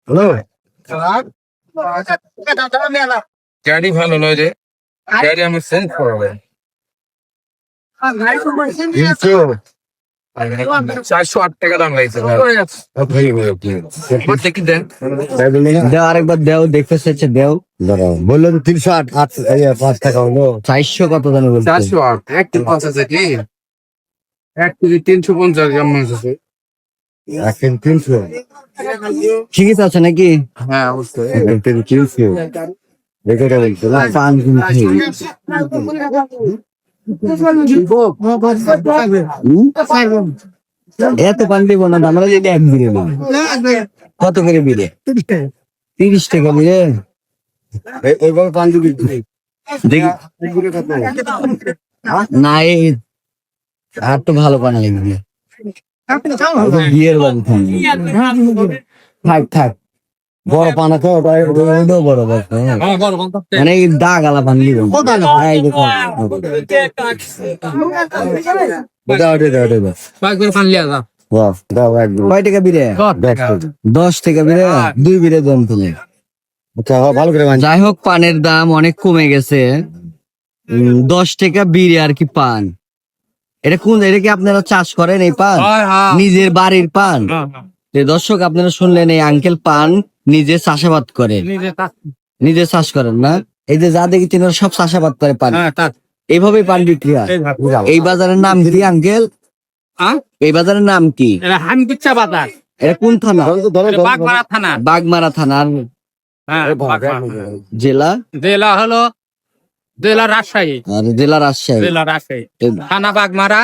Hello, গাড়ি ভালো নয় রে, গাড়ি আমি সেন্ড করাবে 408 টাকা দাম লাগছে। কি দেন দেও আরেকবার দেও, দেখতে চাইছে দেও। বললো তো 308, 5 টাকা হলো। 400 কত জানো বলছে? 408 এক কিলো 5 আছে কি 1 কেজি 350 গ্রাম মাছ আছে। 300, ঠিকই তো আছে নাকি? হ্যাঁ অবশ্যই। 300 দেখে বলছো না? পান কিনছি। এত পান দিব না, আমরা যদি এক বিড়ে না। কত করে বিড়ে? 30 টাকা বিড়ে। এইভাবে পান দিবি দেখি না, এই আর তো ভালো পান লাগবে। বিয়ের বাড়ি থাক থাক, বড় পান আছে ওটাও বড় ব্যাপার। মানে এই দাগ আলা পান দিব। এই দেখো, কয় টাকা বিড়ে? 10 টাকা বিড়ে। 2 বিড়ে দাম তুমি। ভালো করে যাই হোক, পানের দাম অনেক কমে গেছে। 10 টাকা বিড়ে আর কি পান। এটা কি আপনারা চাষ করেন এই পান? নিজের বাড়ির পান? দর্শক, আপনারা শুনলেন, এই আঙ্কেল পান নিজে চাষাবাদ করে। নিজে চাষ করেন না? এই যে যা দেখি তিনারা সব চাষাবাদ করে পান, এইভাবেই পান বিক্রি হয়। এই বাজারের নাম কি আঙ্কেল? এই বাজারের নাম কি? হানপিচ্ছা বাজার। এটা কোন থানা? বাগমারা থানা। বাগমারা থানার জেলা? জেলা হলো জেলা রাজশাহী। আর জেলা রাজশাহী। জেলা রাজশাহী, থানা বাগমারা।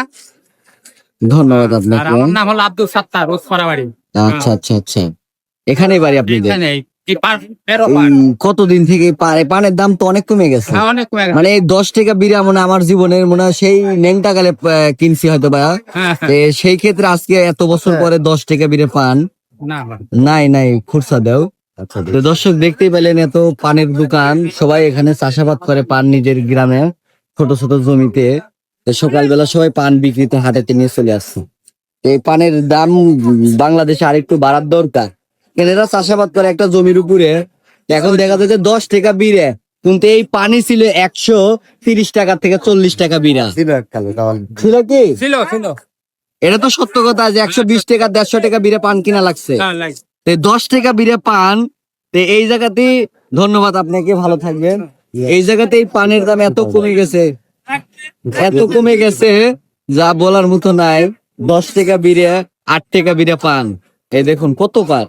ধন্যবাদ আর আপনাকে। আমার নাম হলো আব্দুল সাত্তার, ওসপাড়া বাড়ি। আচ্ছা আচ্ছা আচ্ছা, এখানেই বাড়ি আপনাদের? এখানে এই কতদিন থেকে পানের দাম তো অনেক কমে গেছে। হ্যাঁ, অনেক কমে গেছে। মানে এই 10 টাকা বিড়া মনে হয় আমার জীবনের মনে হয় সেই নেংটা কালে কিনছি হয়তো বা। হ্যাঁ, সেই ক্ষেত্রে আজকে এত বছর পরে 10 টাকা বিড়ে পান না নাই খুরসা দেও। তো দর্শক, দেখতেই পেলেন, এত পানের দোকান, সবাই এখানে চাষাবাদ করে পান নিজের গ্রামে ছোট ছোট জমিতে। তো সকালবেলা সবাই পান বিক্রিতে হাটেতে নিয়ে চলে আসছে। এই পানের দাম বাংলাদেশে আরেকটু বাড়ার দরকার। এরা চাষাবাদ করে একটা জমির উপরে, এখন দেখা যাচ্ছে 10 টাকা বিড়ে, কিন্তু এই পানি ছিল 130 টাকা থেকে 40 টাকা বিড়া ছিল কি? ছিল ছিল। এটা তো সত্য কথা যে 120 টাকা 150 টাকা বিড়ে পান কিনা লাগছে। হ্যাঁ, লাগছে। 10 টাকা বিড়ে পান। এই জায়গাতে ধন্যবাদ আপনাকে, ভালো থাকবেন। এই জায়গাতে এই পানের দাম এত কমে গেছে, এত কমে গেছে যা বলার মতো নাই। 10 টাকা বিড়ে, 8 টাকা বিড়ে পান। এই দেখুন কত পান।